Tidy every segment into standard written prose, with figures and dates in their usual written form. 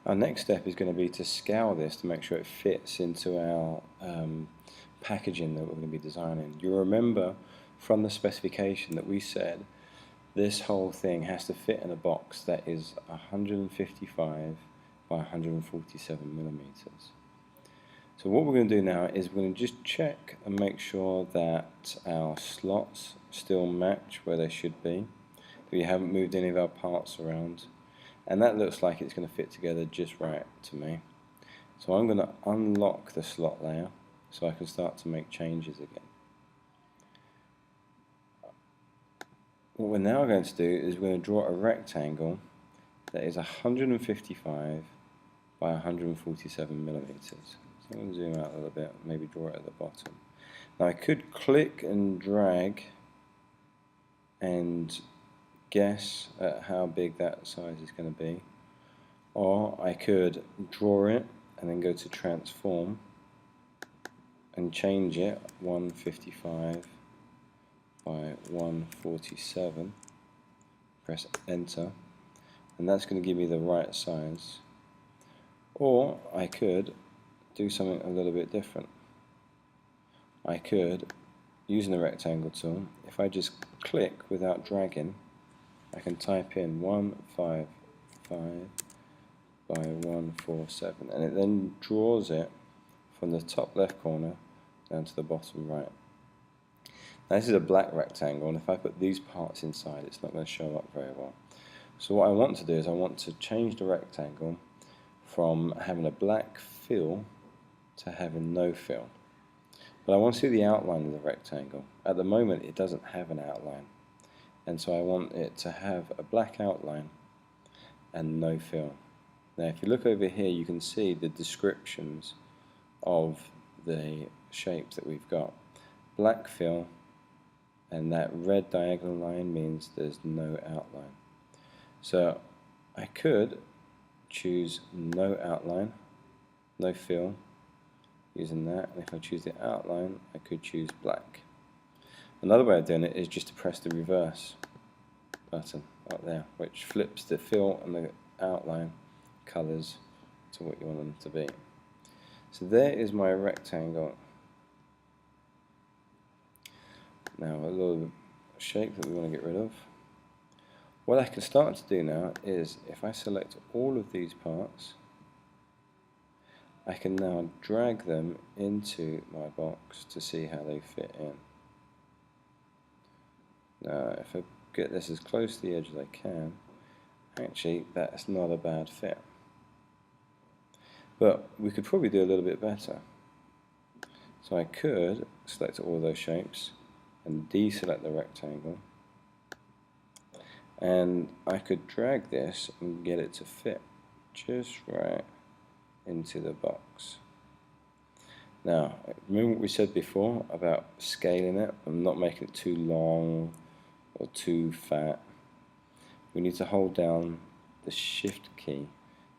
Our next step is going to be to scale this to make sure it fits into our packaging that we're going to be designing. You'll remember from the specification that we said this whole thing has to fit in a box that is 155 by 147 millimeters. So what we're going to do now is we're going to just check and make sure that our slots still match where they should be. We haven't moved any of our parts around, and that looks like it's going to fit together just right to me. So I'm going to unlock the slot layer so I can start to make changes again. What we're now going to do is we're going to draw a rectangle that is 155 by 147 millimeters. So I'm going to zoom out a little bit, maybe draw it at the bottom. Now I could click and drag and guess at how big that size is going to be, or I could draw it and then go to transform and change it 155 by 147, press enter, and that's going to give me the right size. Or I could do something a little bit different. I could, using the rectangle tool, if I just click without dragging, I can type in 155 by 147, and it then draws it from the top left corner down to the bottom right. Now this is a black rectangle, and if I put these parts inside, it's not going to show up very well. So what I want to do is I want to change the rectangle from having a black fill to having no fill. But I want to see the outline of the rectangle. At the moment it doesn't have an outline, and so I want it to have a black outline and no fill. Now if you look over here, you can see the descriptions of the shapes that we've got. Black fill, and that red diagonal line means there's no outline. So I could choose no outline, no fill, using that, and if I choose the outline, I could choose black. Another way of doing it is just to press the reverse button up there, which flips the fill and the outline colours to what you want them to be. So there is my rectangle. Now a little shape that we want to get rid of. What I can start to do now is, if I select all of these parts, I can now drag them into my box to see how they fit in. Now if I get this as close to the edge as I can, actually that's not a bad fit. But we could probably do a little bit better. So I could select all those shapes and deselect the rectangle, and I could drag this and get it to fit just right into the box. Now remember what we said before about scaling it and not making it too long or too fat. We need to hold down the shift key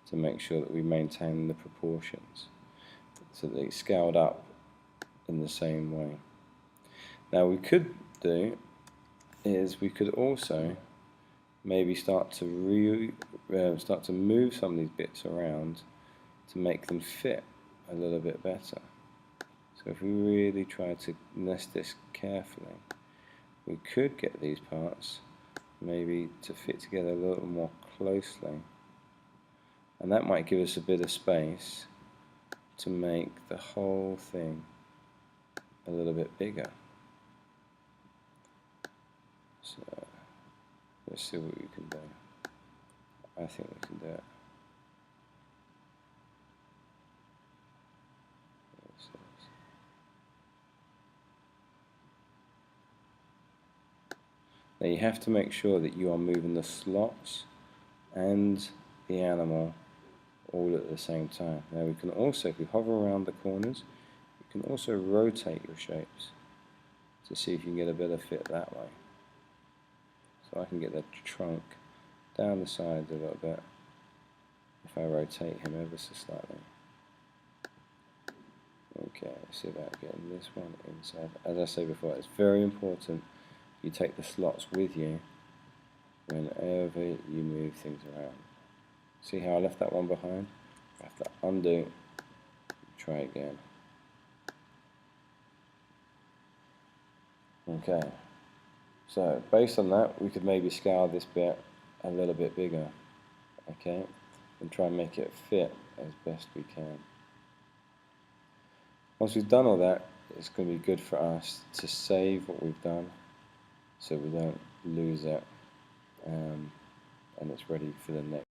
to make sure that we maintain the proportions so that it's scaled up in the same way. Now we could do is we could also maybe start to move some of these bits around to make them fit a little bit better. So if we really try to nest this carefully, we could get these parts maybe to fit together a little more closely, and that might give us a bit of space to make the whole thing a little bit bigger. So let's see what we can do. I think we can do it. Now you have to make sure that you are moving the slots and the animal all at the same time. Now we can also, if we hover around the corners, you can also rotate your shapes to see if you can get a better fit that way. So I can get the trunk down the sides a little bit if I rotate him ever so slightly. Okay, let's see about getting this one inside. As I said before, it's very important you take the slots with you whenever you move things around. See how I left that one behind? I have to undo, try again. Okay, so based on that, we could maybe scale this bit a little bit bigger, okay, and try and make it fit as best we can. Once we've done all that, it's going to be good for us to save what we've done so we don't lose it, and it's ready for the next